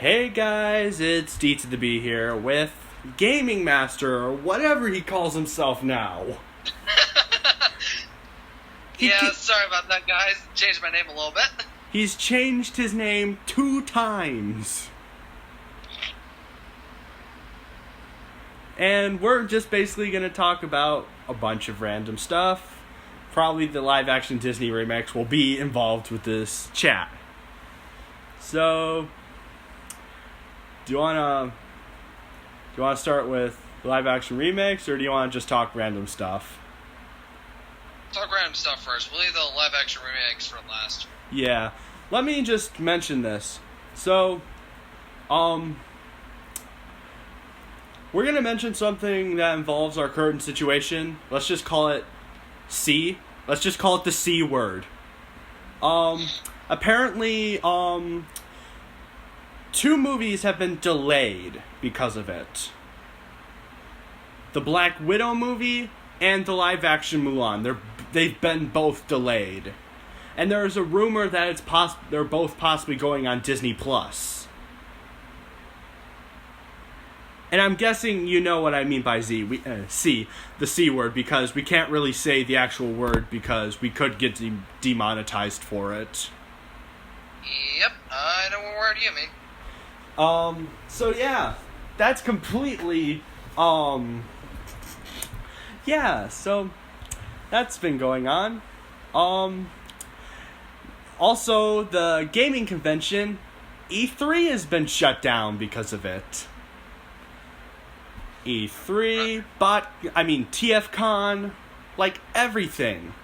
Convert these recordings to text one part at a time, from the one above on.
Hey guys, it's D to the B here with Gaming Master, or whatever he calls himself now. Sorry about that, guys. Changed my name a little bit. He's changed his name 2 times. And we're just basically going to talk about a bunch of random stuff. Probably the live-action Disney remix will be involved with this chat. So, do you want to start with the live-action remix, or do you want to just talk random stuff? Talk random stuff first. We'll leave the live-action remix for last. Yeah. Let me just mention this. So, we're going to mention something that involves our current situation. Let's just call it C. Let's just call it the C word. Apparently, 2 movies have been delayed because of it. The Black Widow movie and the live-action Mulan. They've been both delayed. And there's a rumor that they're both possibly going on Disney Plus. And I'm guessing you know what I mean by C, the C word, because we can't really say the actual word because we could get demonetized for it. Yep, I know what word you mean. So yeah, that's completely, yeah, so that's been going on. Also, the gaming convention, E3 has been shut down because of it. E3, TFCon, like everything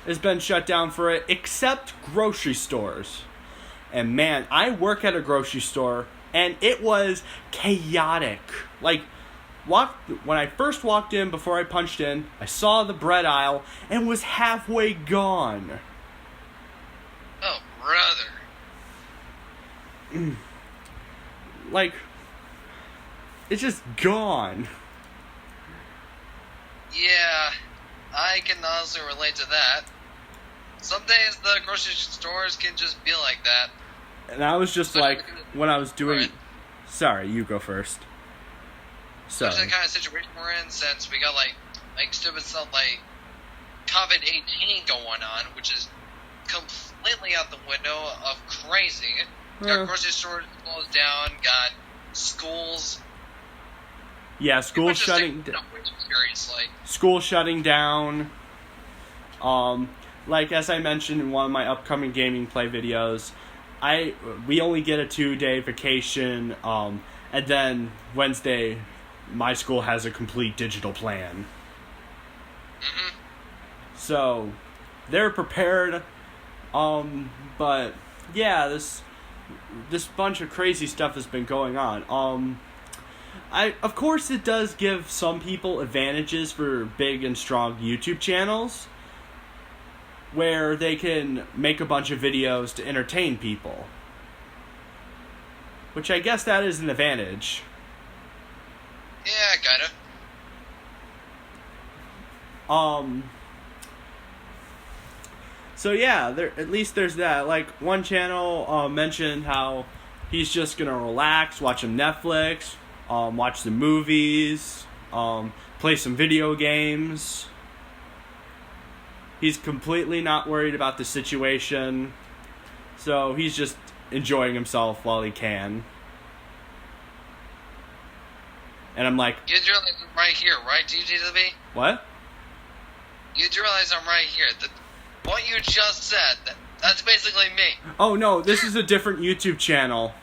has been shut down for it except grocery stores. And man, I work at a grocery store and it was chaotic. Like, when I first walked in, before I punched in, I saw the bread aisle and was halfway gone. Oh, brother. Like, it's just gone. Yeah, I can honestly relate to that. Some days the grocery stores can just be like that. And I was just like, when I was doing... Right. Sorry, you go first. Sorry. That's the kind of situation we're in, since we got like stupid stuff like COVID-18 going on, which is completely out the window of crazy. Got grocery stores closed down, got schools. Yeah, school shutting down. Seriously. School shutting down. Like as I mentioned in one of my upcoming gaming play videos, we only get a 2-day vacation, and then Wednesday, my school has a complete digital plan. Mm-hmm. So, they're prepared, but yeah, this bunch of crazy stuff has been going on. Of course it does give some people advantages for big and strong YouTube channels, where they can make a bunch of videos to entertain people. Which I guess that is an advantage. Yeah, kinda. So yeah, at least there's that. Like, one channel mentioned how he's just gonna relax, watch some Netflix, watch some movies, play some video games. He's completely not worried about the situation, so he's just enjoying himself while he can. And I'm like... You do realize I'm right here, right, DGTV? What? You do realize I'm right here. What you just said, that's basically me. Oh no, this is a different YouTube channel.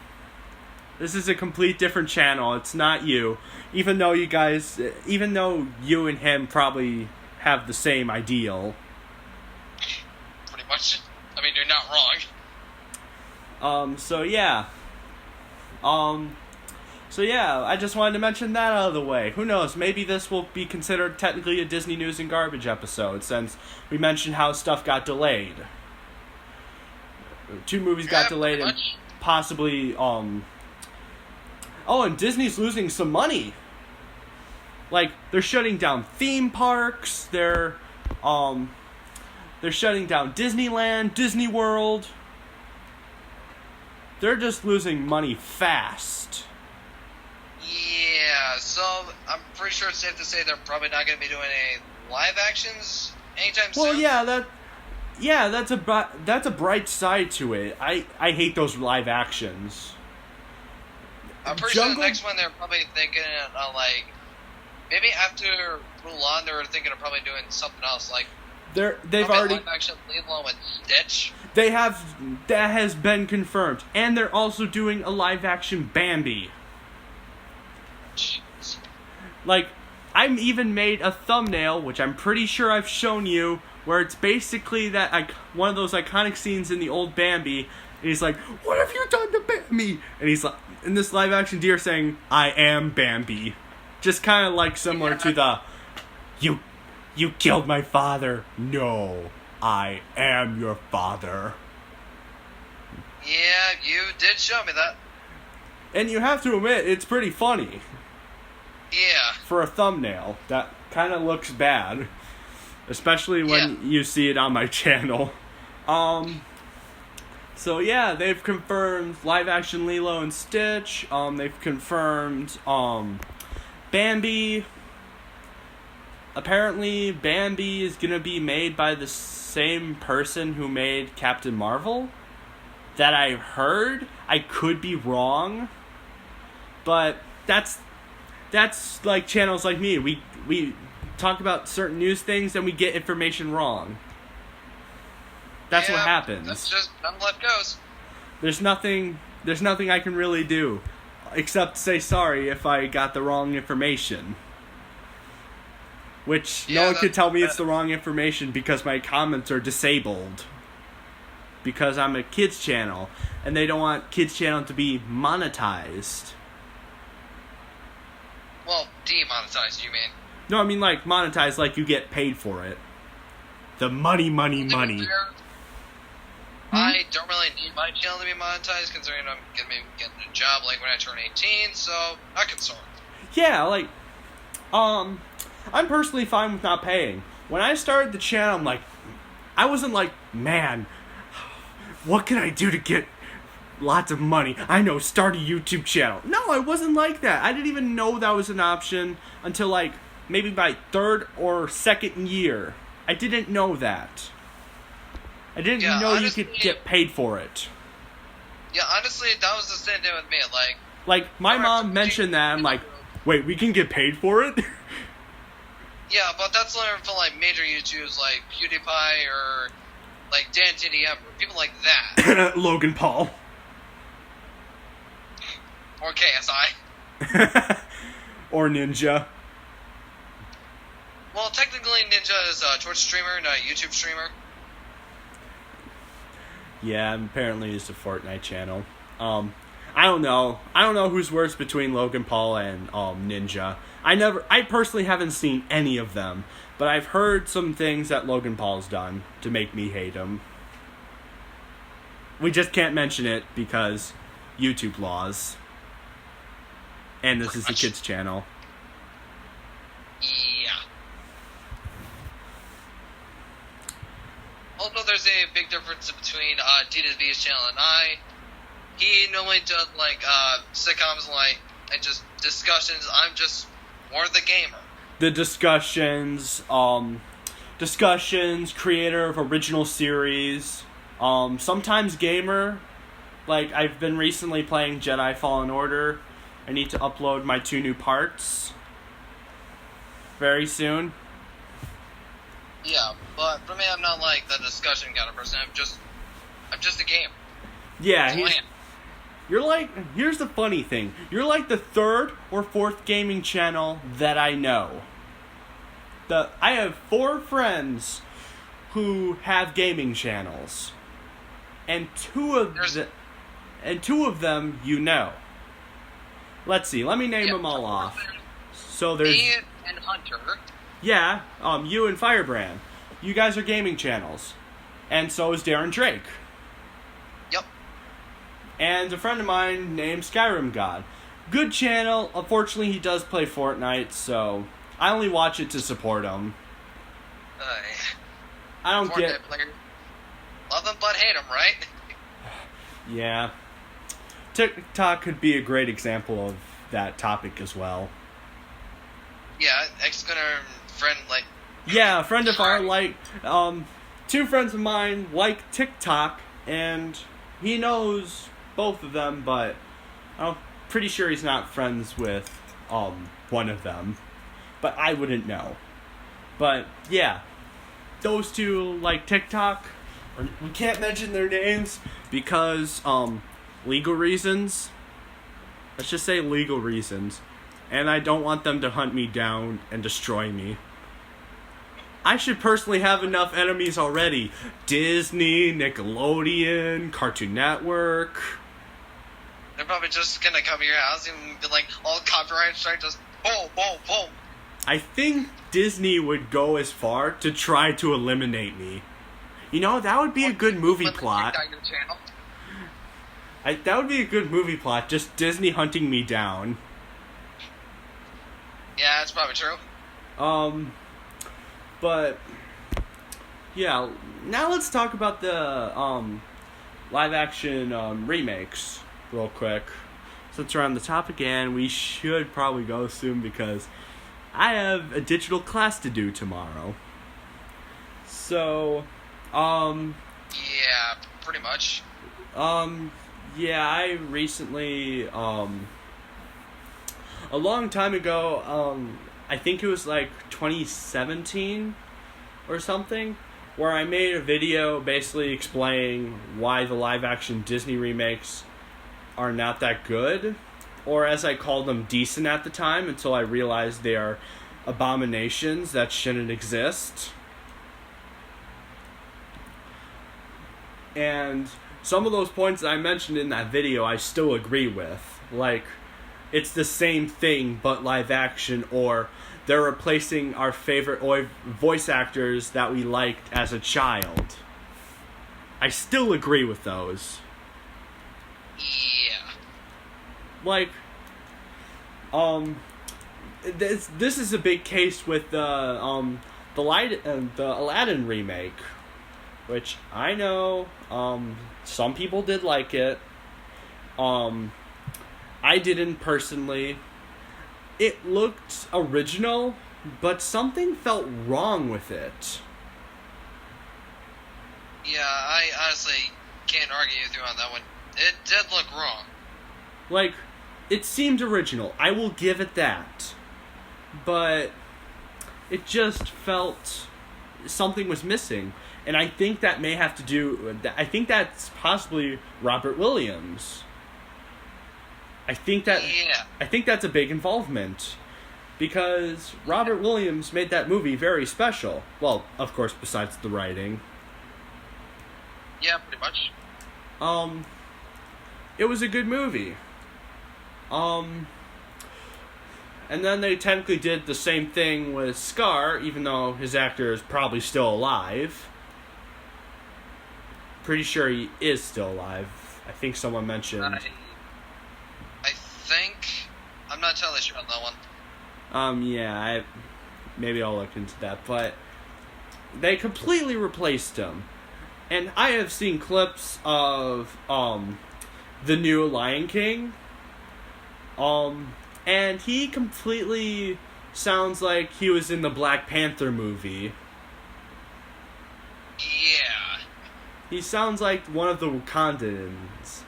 This is a complete different channel. It's not you. Even though you and him probably have the same ideal. Pretty much. I mean, you're not wrong. So yeah, I just wanted to mention that out of the way. Who knows, maybe this will be considered technically a Disney News and Garbage episode, since we mentioned how stuff got delayed. 2 movies got delayed, and possibly, Oh, and Disney's losing some money. Like, they're shutting down theme parks, they're shutting down Disneyland, Disney World. they're just losing money fast. Yeah, so I'm pretty sure it's safe to say they're probably not going to be doing any live actions anytime soon. Well, that's a bright side to it. I hate those live actions. I'm pretty sure the next one they're probably thinking like maybe after Mulan they're thinking of probably doing something else like they've already live action Lilo and Stitch. That has been confirmed, and they're also doing a live action Bambi. Jeez. Like, I'm even made a thumbnail, which I'm pretty sure I've shown you, where it's basically that one of those iconic scenes in the old Bambi, and he's like, "What have you done to Bambi?" And he's like, in this live action deer saying, "I am Bambi," just kind of like similar to the, "You killed my father." No, I am your father. Yeah, you did show me that. And you have to admit, it's pretty funny. Yeah. For a thumbnail, that kind of looks bad. Especially when you see it on my channel. So yeah, they've confirmed live action Lilo and Stitch. They've confirmed Bambi. Apparently, Bambi is gonna be made by the same person who made Captain Marvel. That I heard. I could be wrong. But that's like channels like me. We talk about certain news things and we get information wrong. That's what happens. That's just how life goes. There's nothing I can really do except say sorry if I got the wrong information. Which no one could tell me it's the wrong information because my comments are disabled. Because I'm a kids channel and they don't want kids channel to be monetized. Well, demonetized, you mean? No, I mean like monetized, like you get paid for it. The money. I don't really need my channel to be monetized, considering I'm gonna be getting a job like when I turn 18, so not concerned. Yeah, like, I'm personally fine with not paying. When I started the channel, I wasn't like, man, what can I do to get lots of money? I know, start a YouTube channel. No, I wasn't like that. I didn't even know that was an option until like maybe my third or second year. I didn't know that. I didn't know honestly, you could get paid for it. Yeah, honestly, that was the same thing with me. Like my mom mentioned that. I'm like, wait, we can get paid for it? Yeah, but that's only for like major YouTubers like PewDiePie or like Dan TDM, people like that. Logan Paul. Or KSI. Or Ninja. Well, technically Ninja is a Twitch streamer, not a YouTube streamer. Yeah, apparently it's a Fortnite channel. I don't know. I don't know who's worse between Logan Paul and Ninja. I personally haven't seen any of them, but I've heard some things that Logan Paul's done to make me hate him. We just can't mention it because YouTube laws. And this is a kids channel. Yeah. Although there's a big difference between D2V's channel and he normally does like sitcoms and just discussions. I'm just more the gamer. The discussions, creator of original series, sometimes gamer. Like, I've been recently playing Jedi Fallen Order. I need to upload my 2 new parts very soon. Yeah, but for me, I'm not like the discussion kind of person. I'm just a gamer. Yeah, here's the funny thing. You're like the 3rd or 4th gaming channel that I know. I have 4 friends who have gaming channels. And 2 of them you know. Let's see. Let me name them all off. So there's me and Hunter. Yeah, you and Firebrand. You guys are gaming channels. And so is Darren Drake. Yep. And a friend of mine named Skyrim God. Good channel. Unfortunately, he does play Fortnite, so I only watch it to support him. I don't Fortnite player. Love him but hate him, right? Yeah. TikTok could be a great example of that topic as well. Yeah, ex-gunner friend, like... Yeah, a friend of ours, two friends of mine like TikTok, and he knows both of them, but I'm pretty sure he's not friends with, one of them. But I wouldn't know. But, yeah, those two like TikTok. We can't mention their names because, legal reasons. Let's just say legal reasons. And I don't want them to hunt me down and destroy me. I should personally have enough enemies already. Disney, Nickelodeon, Cartoon Network. They're probably just gonna come to your house and be like, all copyright strike, just boom, boom, boom. I think Disney would go as far to try to eliminate me. You know, that would be a good movie plot. That would be a good movie plot, just Disney hunting me down. Yeah, that's probably true. But, yeah, now let's talk about the, live-action, remakes, real quick. Since we're on the topic, and we should probably go soon because I have a digital class to do tomorrow. So, yeah, pretty much. Yeah, I recently, a long time ago, I think it was like 2017 or something, where I made a video basically explaining why the live-action Disney remakes are not that good, or as I called them, decent at the time, until I realized they are abominations that shouldn't exist. And some of those points that I mentioned in that video I still agree with. Like, it's the same thing but live action, or they're replacing our favorite voice actors that we liked as a child. I still agree with those. Yeah. Like, this is a big case with the Aladdin remake, which I know some people did like it. I didn't personally. It looked original, but something felt wrong with it. Yeah, I honestly can't argue with you on that one. It did look wrong. Like, it seemed original. I will give it that. But it just felt something was missing. And I think that may have to do... I think that's possibly Robert Williams. I think that's a big involvement. Because Robert Williams made that movie very special. Well, of course, besides the writing. Yeah, pretty much. It was a good movie. And then they technically did the same thing with Scar, even though his actor is probably still alive. Pretty sure he is still alive. I think someone mentioned... I think... I'm not totally sure on that one. Yeah, maybe I'll look into that, but they completely replaced him. And I have seen clips of, the new Lion King, and he completely sounds like he was in the Black Panther movie. Yeah. He sounds like one of the Wakandans,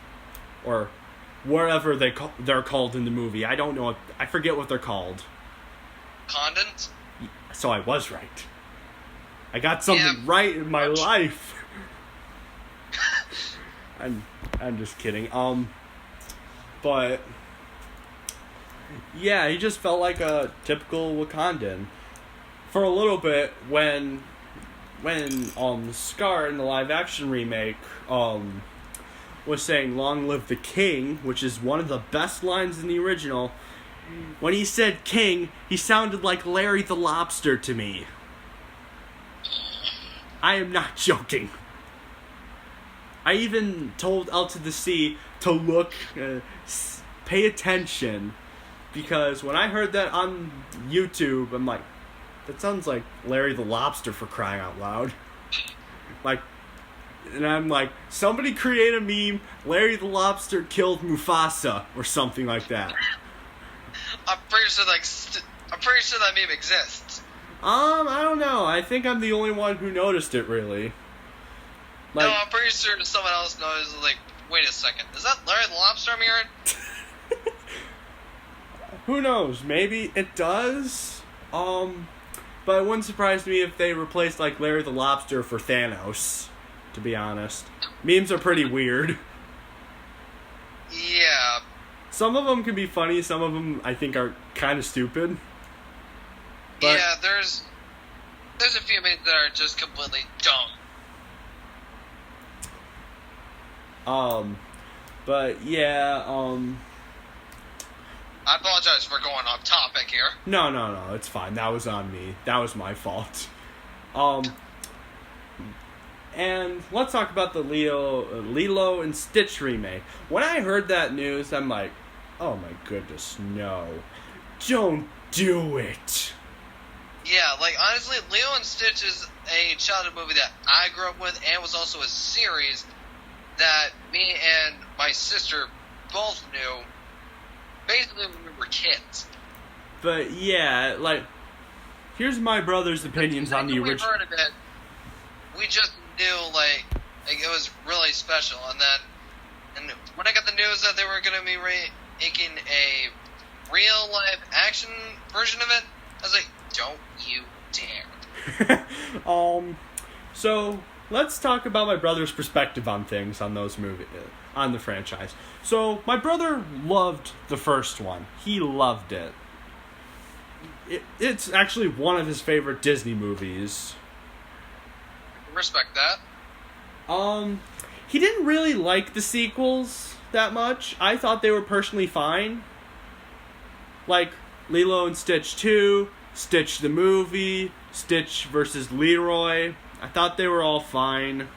or wherever they're called in the movie. I don't know. I forget what they're called. Condons? So I was right. I got something right in my life. I'm just kidding. But yeah, he just felt like a typical Wakandan. For a little bit, when Scar in the live action remake was saying "Long live the king," which is one of the best lines in the original. When he said king, he sounded like Larry the Lobster to me. I am not joking. I even told L to the C to look, pay attention, because when I heard that on YouTube, I'm like, that sounds like Larry the Lobster, for crying out loud. Like, And I'm like, somebody create a meme, Larry the Lobster killed Mufasa, or something like that. I'm pretty sure that meme exists. I don't know. I think I'm the only one who noticed it, really. No, I'm pretty sure someone else knows, like, wait a second, is that Larry the Lobster I'm hearing? Who knows? Maybe it does. But it wouldn't surprise me if they replaced, like, Larry the Lobster for Thanos, to be honest. Memes are pretty weird. Yeah. Some of them can be funny, some of them I think are kind of stupid. But, yeah, there's a few memes that are just completely dumb. But yeah, I apologize for going off topic here. No, it's fine. That was on me. That was my fault. And let's talk about the Lilo and Stitch remake. When I heard that news, I'm like, oh my goodness, no. Don't do it. Yeah, like, honestly, Lilo and Stitch is a childhood movie that I grew up with, and was also a series that me and my sister both knew basically when we were kids. But yeah, like, here's my brother's opinions on the original. We heard of it, we just knew, like it was really special. And when I got the news that they were going to be making a real live action version of it, I was like, don't you dare. So let's talk about my brother's perspective on things, on those movies, on the franchise. So my brother loved the first one. He loved it. It's actually one of his favorite Disney movies. Respect that. He didn't really like the sequels that much. I thought they were personally fine. Like Lilo and Stitch 2, Stitch the movie, Stitch versus Leroy. I thought they were all fine.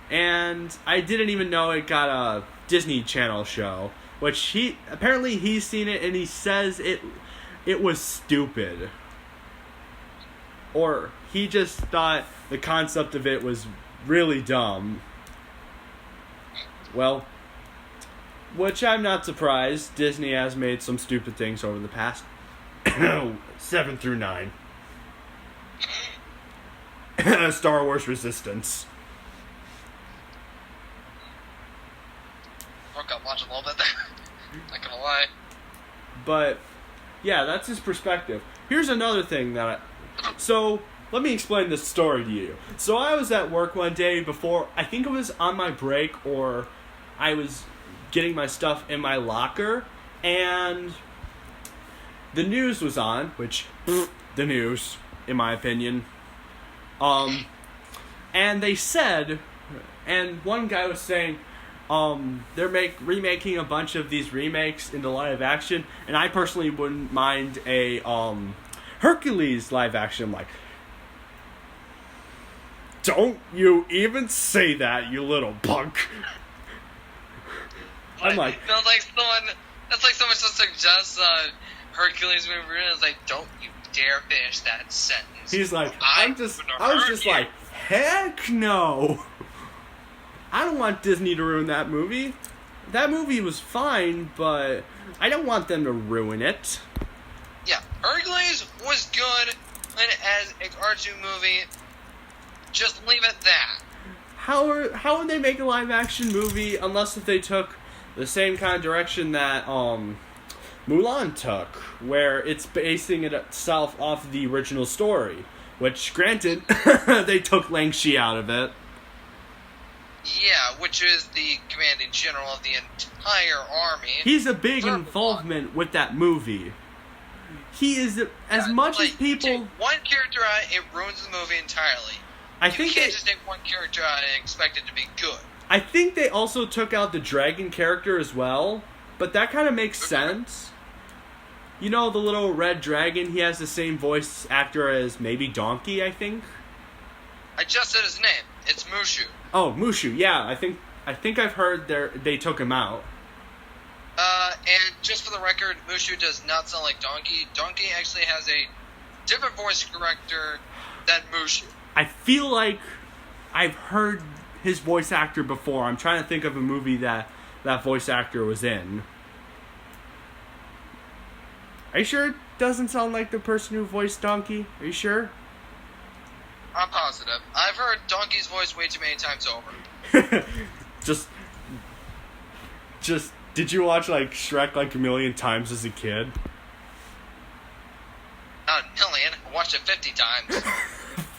And I didn't even know it got a Disney Channel show, which he's seen it and he says it was stupid. Or he just thought the concept of it was really dumb. Well, which I'm not surprised. Disney has made some stupid things over the past 7 through 9. Star Wars Resistance. Broke up watching a little bit there. Not gonna lie. But, yeah, that's his perspective. Here's another thing So, let me explain this story to you. So, I was at work one day before, I think it was on my break, or I was getting my stuff in my locker, and the news was on, which, the news, in my opinion. And they said, and one guy was saying, they're remaking a bunch of these remakes into live action, and I personally wouldn't mind a, Hercules live action. I'm like, don't you even say that, you little punk. I'm like, that's like someone just suggests Hercules movie, and it's like, don't you dare finish that sentence. He's like, I was just like, heck no. I don't want Disney to ruin that movie. That movie was fine, but I don't want them to ruin it. Yeah, Hercules was good as a cartoon movie. Just leave it that. How would they make a live action movie unless if they took the same kind of direction that Mulan took, where it's basing itself off of the original story, which granted they took Lang Chi out of it. Yeah, which is the commanding general of the entire army. He's a big involvement with that movie. He is as much as people. You take one character out, it ruins the movie entirely. You can't just take one character out and expect it to be good. I think they also took out the dragon character as well, but that kind of makes sense. You know the little red dragon? He has the same voice actor as maybe Donkey, I think. I just said his name. It's Mushu. Oh, Mushu. Yeah, I think I've heard they took him out. And just for the record, Mushu does not sound like Donkey. Donkey actually has a different voice corrector than Mushu. I feel like I've heard his voice actor before. I'm trying to think of a movie that voice actor was in. Are you sure it doesn't sound like the person who voiced Donkey? Are you sure? I'm positive. I've heard Donkey's voice way too many times over. just, did you watch, like, Shrek, like, a million times as a kid? Not a million. I watched it 50 times.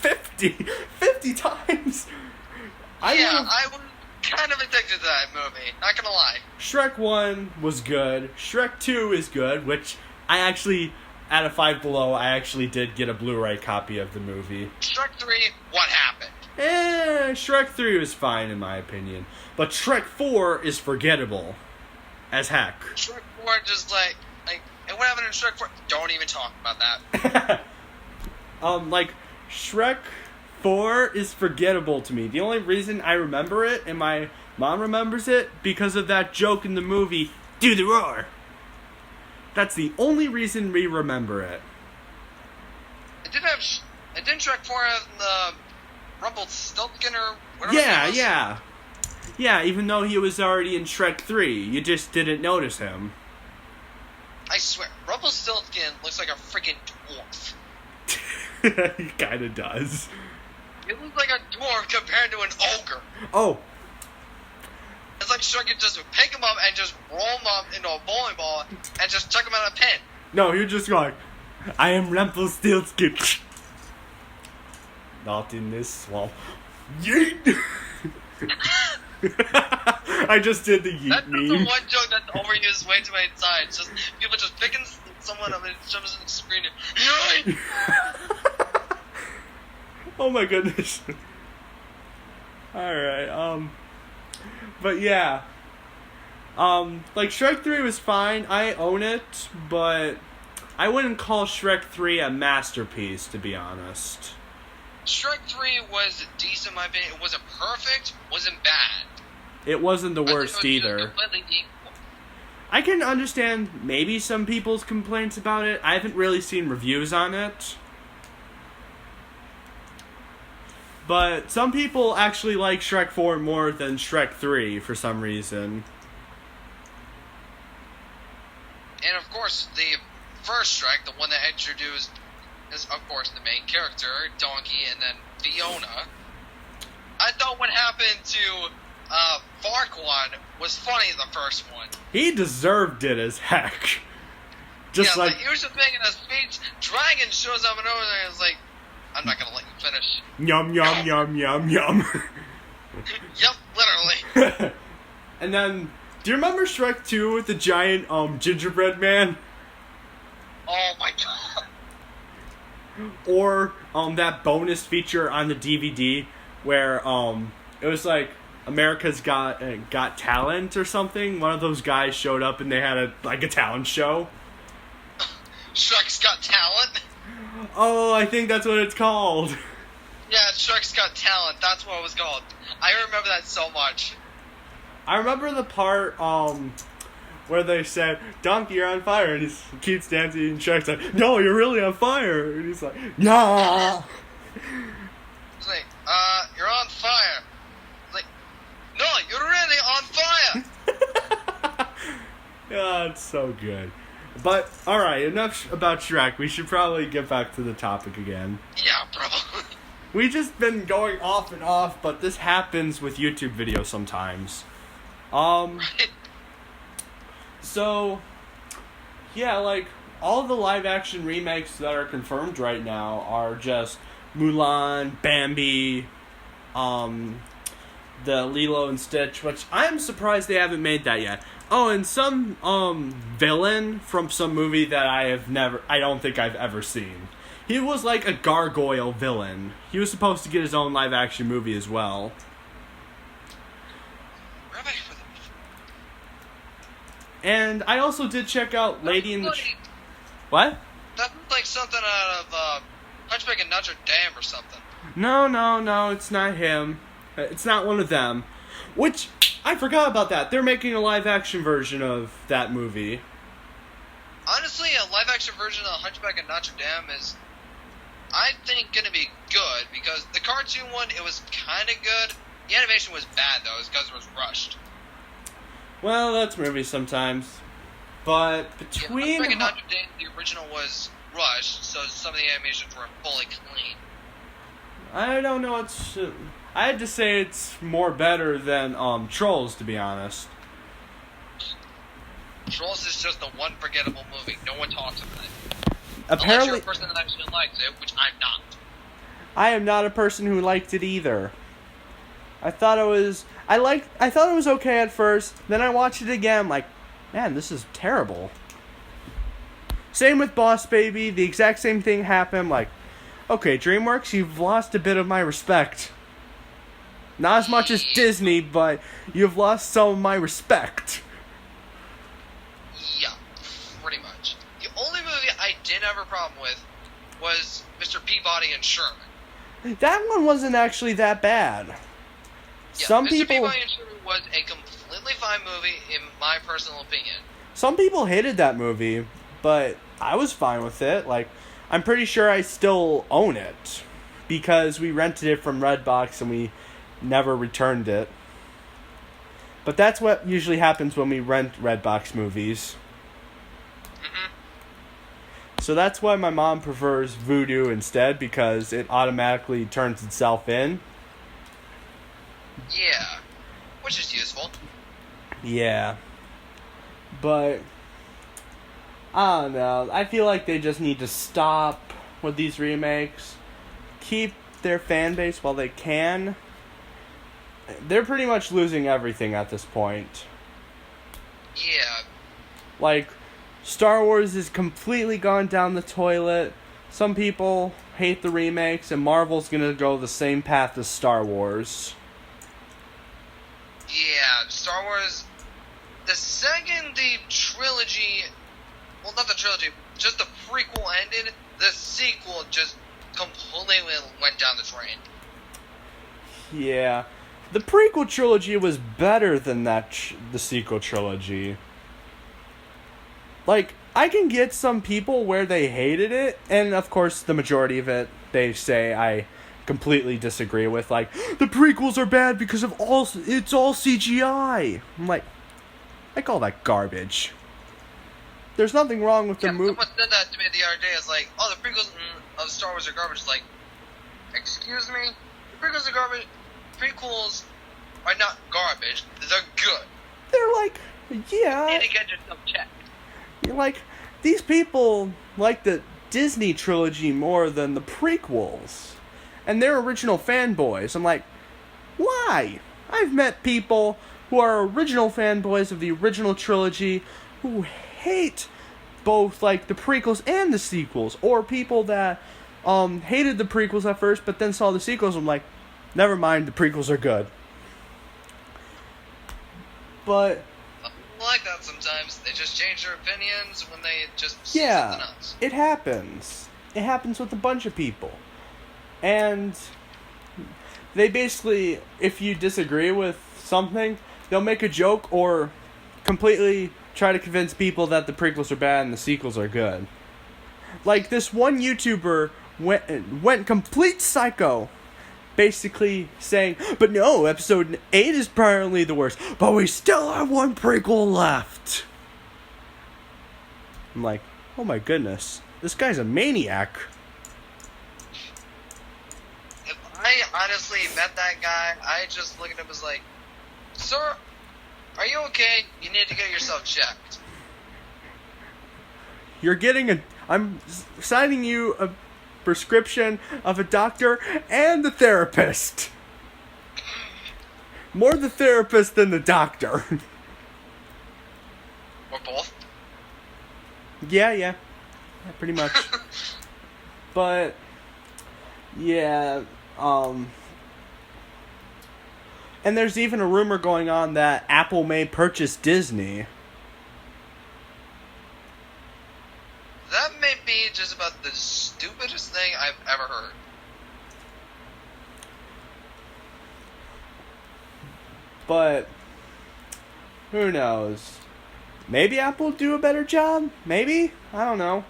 50 times? I was kind of addicted to that movie. Not gonna lie. Shrek 1 was good. Shrek 2 is good, which I actually, out of Five Below, I actually did get a Blu-ray copy of the movie. Shrek 3, what happened? Shrek 3 was fine in my opinion. But Shrek 4 is forgettable as heck. Shrek 4 just and what happened in Shrek 4? Don't even talk about that. Like, Shrek 4 is forgettable to me. The only reason I remember it, and my mom remembers it, because of that joke in the movie, "Do the roar." That's the only reason we remember it. Didn't Shrek 4 have the Rumpelstiltskin or whatever his name was? Yeah, even though he was already in Shrek 3, you just didn't notice him. I swear, Rumpelstiltskin looks like a freaking dwarf. He kinda does. He looks like a dwarf compared to an ogre. Oh. It's like Shrek could just pick him up and just roll him up into a bowling ball and just chuck him out of a pin. No, you're just like, "I am Rumpelstiltskin." Not in this swamp. Yeet! I just did the yeet That's meme. the one joke that's overused way too many times. Just people just picking someone up and it jumps in the screen and yeet! Oh my goodness. Alright, but yeah. Like, Shrek 3 was fine. I own it, but I wouldn't call Shrek 3 a masterpiece, to be honest. Shrek 3 was decent in my opinion. It wasn't perfect, wasn't bad. It wasn't the worst either. Completely equal. I can understand maybe some people's complaints about it. I haven't really seen reviews on it. But some people actually like Shrek 4 more than Shrek 3 for some reason. And of course, the first Shrek, the one that introduced, is of course the main character, Donkey, and then Fiona. I thought what happened to Farquaad was funny in the first one. He deserved it as heck. Just yeah, like he was just making a speech. Dragon shows up and over there and is like, "I'm not gonna let you finish." yum yum yum yum yum. Yep, literally. And then, do you remember Shrek 2 with the giant gingerbread man? Oh my god. Or that bonus feature on the DVD where it was like America's Got Talent or something. One of those guys showed up and they had a talent show. Shrek's Got Talent? Oh, I think that's what it's called. Yeah, Shrek's Got Talent. That's what it was called. I remember that so much. I remember the part where they said, "Donkey, you're on fire," and he keeps dancing, and Shrek's like, "No, you're really on fire," and he's like, "Nah." It's like, you're on fire. It's like, no, you're really on fire. Yeah, it's so good. But, alright, enough about Shrek. We should probably get back to the topic again. Yeah, probably. We've just been going off and off, but this happens with YouTube videos sometimes. Right. So, yeah, like, all the live-action remakes that are confirmed right now are just Mulan, Bambi, the Lilo and Stitch, which I'm surprised they haven't made that yet. Oh, and some, villain from some movie that I don't think I've ever seen. He was like a gargoyle villain. He was supposed to get his own live-action movie as well. And I also did check out Lady in the... What? That looks like something out of, Hunchback of Notre Dame or something. No, it's not him. It's not one of them. Which, I forgot about that. They're making a live-action version of that movie. Honestly, a live-action version of Hunchback of Notre Dame is, I think, gonna be good, because the cartoon one, it was kinda good, The animation was bad, though. It's because it was rushed. Well, that's movies sometimes. But between... Yeah, Dr. Dane, the original was rushed, so some of the animations were fully clean. I don't know, I had to say it's more better than Trolls, to be honest. Trolls is just the one forgettable movie. No one talks about it. Unless Apparently, you're a person that actually likes it, which I'm not. I am not a person who liked it either. I thought it was okay at first, then I watched it again, like, man, this is terrible. Same with Boss Baby, the exact same thing happened, like, okay, DreamWorks, you've lost a bit of my respect. Not as much as Disney, but you've lost some of my respect. Yeah, pretty much. The only movie I did have a problem with was Mr. Peabody and Sherman. That one wasn't actually that bad. Yeah, Some Mr. people Peabody and Sherman was a completely fine movie, in my personal opinion. Some people hated that movie, but I was fine with it. Like, I'm pretty sure I still own it because we rented it from Redbox and we never returned it. But that's what usually happens when we rent Redbox movies. Mm-hmm. So that's why my mom prefers Vudu instead, because it automatically turns itself in. Yeah, which is useful. Yeah. But I don't know. I feel like they just need to stop with these remakes. Keep their fan base while they can. They're pretty much losing everything at this point. Yeah. Like, Star Wars is completely gone down the toilet. Some people hate the remakes, and Marvel's gonna go the same path as Star Wars. Yeah, Star Wars... The second the trilogy... Well, not the trilogy, just the prequel ended, the sequel just completely went down the drain. Yeah. The prequel trilogy was better than the sequel trilogy. Like, I can get some people where they hated it, and of course the majority of it, they say I completely disagree with. Like, the prequels are bad because it's all CGI. I'm like, I call that garbage. There's nothing wrong with the movie. Someone said that to me the other day. It's like, oh, the prequels of Star Wars are garbage. It's like, excuse me? The prequels are garbage. Prequels are not garbage. They're good. They're like, yeah. You need to get yourself checked. You're like, these people like the Disney trilogy more than the prequels. And they're original fanboys. I'm like, why? I've met people who are original fanboys of the original trilogy who hate both, like, the prequels and the sequels. Or people that hated the prequels at first, but then saw the sequels. I'm like, never mind, the prequels are good. But like that sometimes. They just change their opinions when they just yeah, something else. It happens. It happens with a bunch of people. And they basically, if you disagree with something, they'll make a joke or completely try to convince people that the prequels are bad and the sequels are good. Like, this one YouTuber went complete psycho, basically saying, but no, episode 8 is apparently the worst, but we still have one prequel left. I'm like, oh my goodness, this guy's a maniac. If I honestly met that guy, I just look at him as like, sir, are you okay? You need to get yourself checked. I'm signing you a prescription of a doctor and the therapist. More the therapist than the doctor. Or both. Yeah, pretty much. But yeah, and there's even a rumor going on that Apple may purchase Disney. That may be just about the stupidest thing I've ever heard. But who knows? Maybe Apple will do a better job? Maybe? I don't know.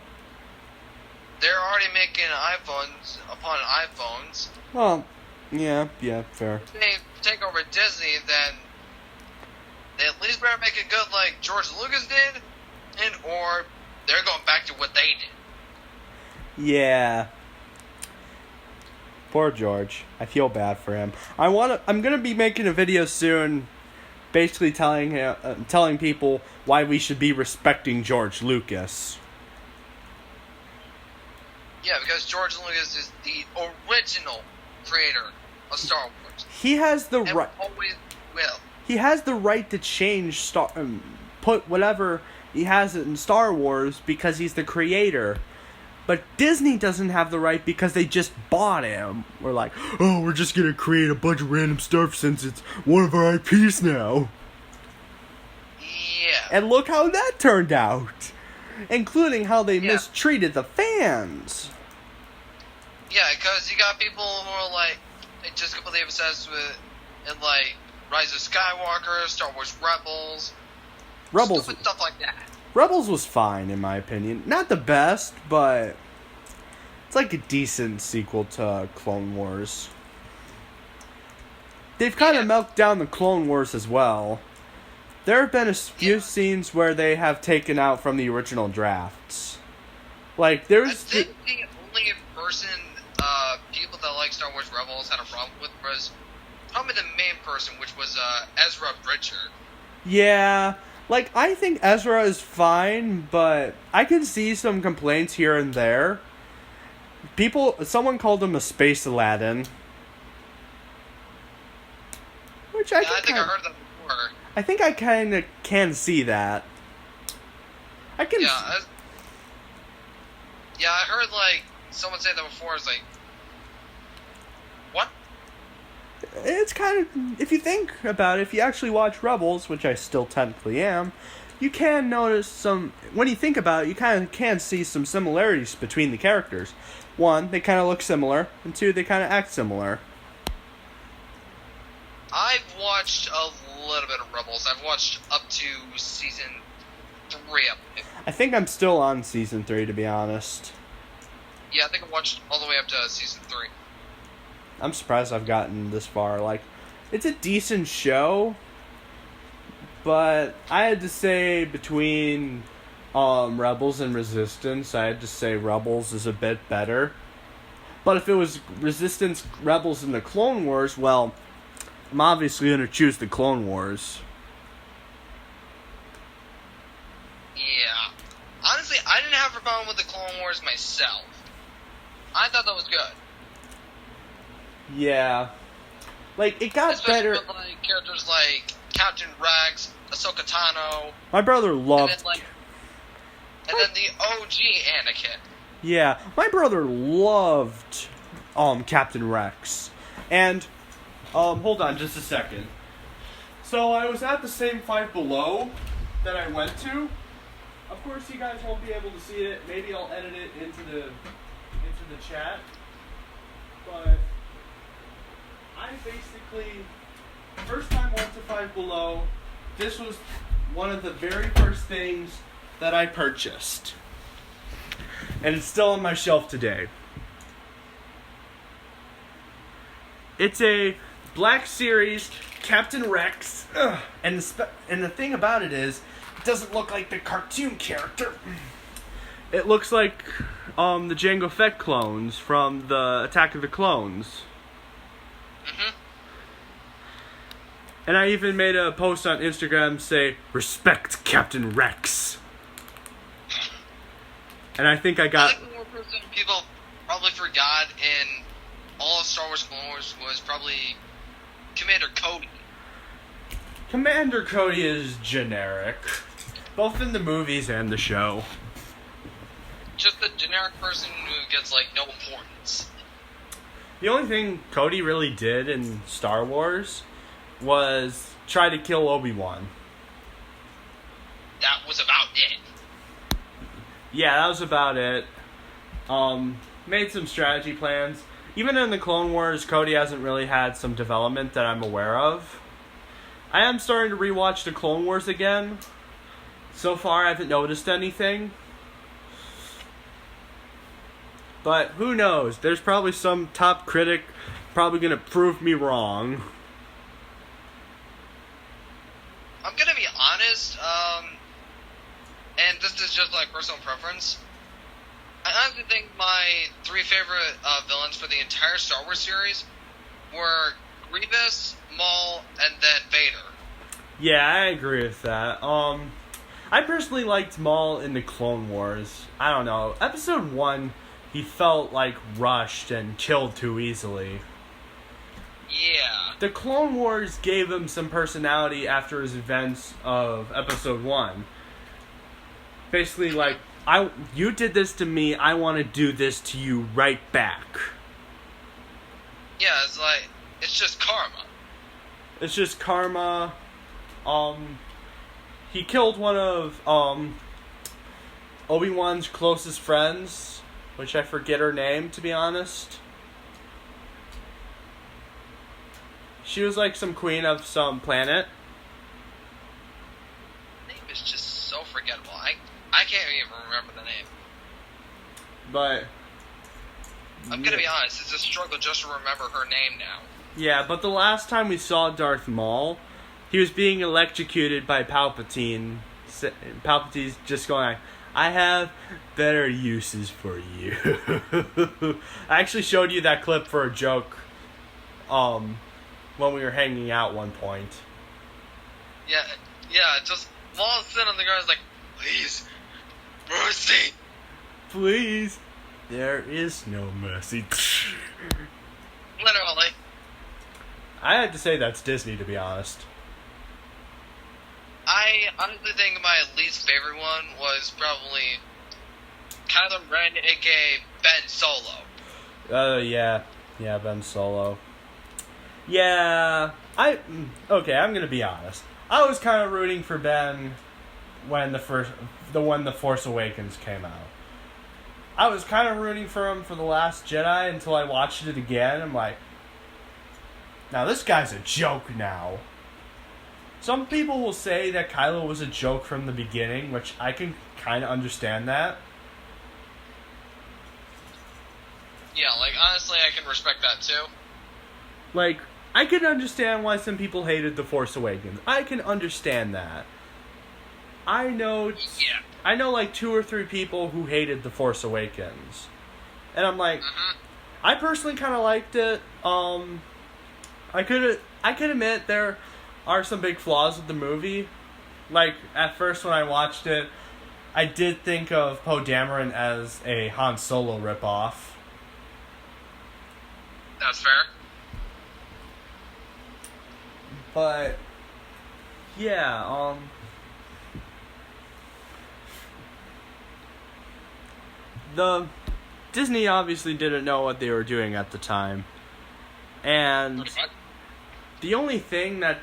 They're already making iPhones upon iPhones. Well, Yeah, fair. If they take over Disney, then they at least better make it good like George Lucas did, or they're going back to what they did. Yeah. Poor George. I feel bad for him. I'm gonna be making a video soon, basically telling people why we should be respecting George Lucas. Yeah, because George Lucas is the original creator of Star Wars. He has the right. Always will. He has the right to change put whatever he has in Star Wars because he's the creator. But Disney doesn't have the right because they just bought him. We're like, oh, we're just gonna create a bunch of random stuff since it's one of our IPs now. Yeah. And look how that turned out. Including how they Yeah. mistreated the fans. Yeah, because you got people who are like, they just completely obsessed with, and like, Rise of Skywalker, Star Wars Rebels, stupid stuff like that. Rebels was fine, in my opinion. Not the best, but it's like a decent sequel to Clone Wars. They've kind of milked down the Clone Wars as well. There have been a few scenes where they have taken out from the original drafts. Like, I there's... think the only person, people that like Star Wars Rebels had a problem with was probably the main person, which was Ezra Bridger. Yeah, like, I think Ezra is fine, but I can see some complaints here and there. Someone called him a space Aladdin. Which I I think I heard that before. I think I kind of can see that. I can... Yeah, I heard, like, someone say that before. It's like, what? It's kind of... If you think about it, if you actually watch Rebels, which I still technically am, you can notice some... When you think about it, you kind of can see some similarities between the characters. One, they kind of look similar, and two, they kind of act similar. I've watched a little bit of Rebels. I've watched up to season 3 of it. I think I'm still on season 3, to be honest. Yeah, I think I watched all the way up to season 3. I'm surprised I've gotten this far. Like, it's a decent show, but I had to say between Rebels and Resistance, I had to say Rebels is a bit better. But if it was Resistance, Rebels, and the Clone Wars, well, I'm obviously going to choose the Clone Wars. Yeah. Honestly, I didn't have a problem with the Clone Wars myself. I thought that was good. Yeah. Like, it got Especially better. with, like, characters like Captain Rex, Ahsoka Tano, My brother loved... and then the OG Anakin. Yeah, my brother loved Captain Rex. And hold on just a second. So I was at the same Five Below that I went to. Of course you guys won't be able to see it. Maybe I'll edit it into the chat. But I basically, first time I went to Five Below, this was one of the very first things that I purchased. And it's still on my shelf today. It's a Black Series Captain Rex. Ugh. And the thing about it is, it doesn't look like the cartoon character. It looks like the Jango Fett clones from the Attack of the Clones. Mm-hmm. And I even made a post on Instagram say, "Respect Captain Rex." And I think I got... I think the one person people probably forgot in all of Star Wars Clone Wars was probably Commander Cody. Commander Cody is generic, both in the movies and the show. Just the generic person who gets, like, no importance. The only thing Cody really did in Star Wars was try to kill Obi-Wan. That was about it. Yeah, that was about it. Made some strategy plans. Even in the Clone Wars, Cody hasn't really had some development that I'm aware of. I am starting to rewatch the Clone Wars again. So far, I haven't noticed anything. But who knows? There's probably some top critic probably going to prove me wrong. I'm gonna be honest, and this is just like personal preference. I honestly think my three favorite villains for the entire Star Wars series were Grievous, Maul, and then Vader. Yeah, I agree with that. I personally liked Maul in the Clone Wars. I don't know. Episode 1, he felt like rushed and killed too easily. Yeah. The Clone Wars gave him some personality after his events of Episode 1. Basically, like, you did this to me, I want to do this to you right back. Yeah, it's like, it's just karma. It's just karma. He killed one of, Obi-Wan's closest friends, which I forget her name, to be honest. She was like some queen of some planet. The name is just so forgettable. I can't even remember the name. But I'm gonna be honest, it's a struggle just to remember her name now. yeah, but the last time we saw Darth Maul, he was being electrocuted by Palpatine. Palpatine's just going like, I have better uses for you. I actually showed you that clip for a joke when we were hanging out one point. Yeah, just Maul sitting on the ground is like, please, mercy. Please. There is no mercy. Literally. I had to say that's Disney, to be honest. I honestly think my least favorite one was probably Kylo Ren, aka Ben Solo. Yeah, Ben Solo. Yeah, okay, I'm gonna be honest. I was kind of rooting for Ben when The Force Awakens came out. I was kind of rooting for him for The Last Jedi until I watched it again. I'm like, now this guy's a joke now. Some people will say that Kylo was a joke from the beginning, which I can kind of understand that. Yeah, like, honestly, I can respect that too. Like, I can understand why some people hated The Force Awakens. I can understand that. I know like 2 or 3 people who hated The Force Awakens. And I'm like, I personally kind of liked it. I could admit there are some big flaws with the movie. Like, at first when I watched it, I did think of Poe Dameron as a Han Solo ripoff. That's fair. But, yeah, Disney obviously didn't know what they were doing at the time. And the only thing that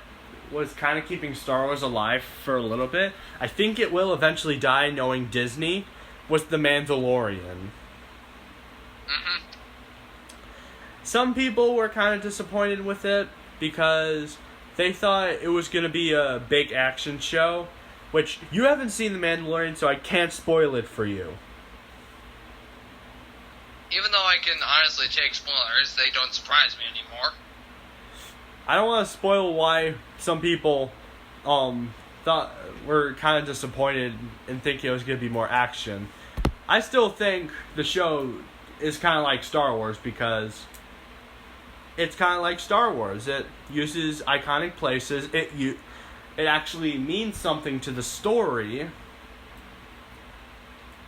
was kind of keeping Star Wars alive for a little bit, I think it will eventually die knowing Disney, was The Mandalorian. Some people were kind of disappointed with it because they thought it was going to be a big action show, which you haven't seen The Mandalorian, so I can't spoil it for you. Even though I can honestly take spoilers, they don't surprise me anymore. I don't want to spoil why some people were kind of disappointed and thinking it was going to be more action. I still think the show is kind of like Star Wars because it's kind of like Star Wars. It uses iconic places. It actually means something to the story.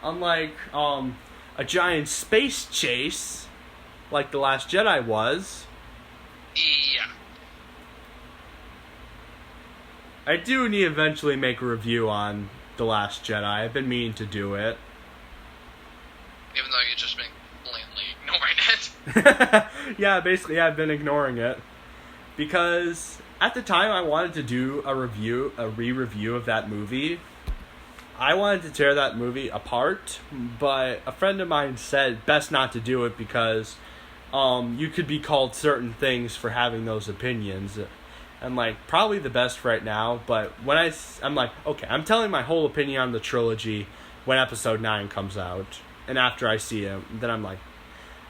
Unlike a giant space chase like The Last Jedi was. Yeah. I do need to eventually make a review on The Last Jedi. I've been meaning to do it. Even though you've just been blatantly ignoring it. Yeah, basically I've been ignoring it. Because at the time I wanted to do a re-review of that movie. I wanted to tear that movie apart, but a friend of mine said best not to do it because you could be called certain things for having those opinions. I'm like, probably the best right now, but when I'm like, okay, I'm telling my whole opinion on the trilogy when episode 9 comes out, and after I see it, then I'm like,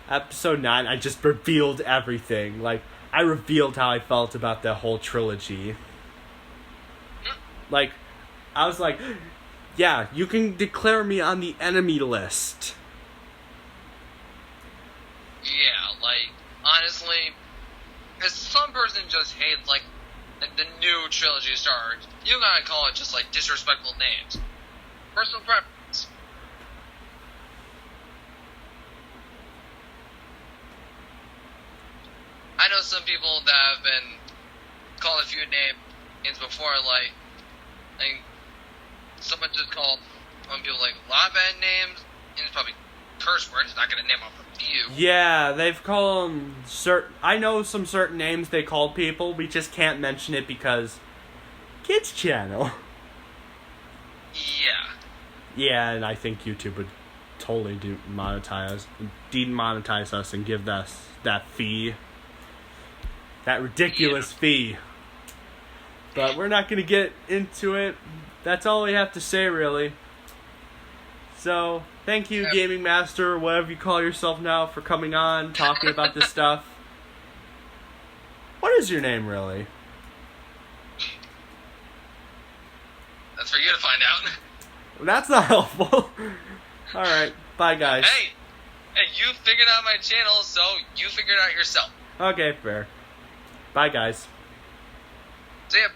Episode 9, I just revealed everything. Like, I revealed how I felt about the whole trilogy. Like, I was like, yeah, you can declare me on the enemy list. Yeah, like, honestly, if some person just hates, like the new trilogy Star Wars, you gotta call it just, like, disrespectful names. Personal preference. I know some people that have been called a few names before, like someone just called people, like, a lot of bad names, and it's probably curse words, not gonna name off a few. Yeah, they've called them I know some certain names they called people, we just can't mention it because kids channel. Yeah. Yeah, and I think YouTube would totally demonetize us and give us that fee. That ridiculous fee. But we're not going to get into it. That's all we have to say, really. So, thank you, Gaming Master, or whatever you call yourself now, for coming on, talking about this stuff. What is your name, really? That's for you to find out. That's not helpful. Alright, bye, guys. Hey, you figured out my channel, so you figured it out yourself. Okay, fair. Bye, guys. See ya.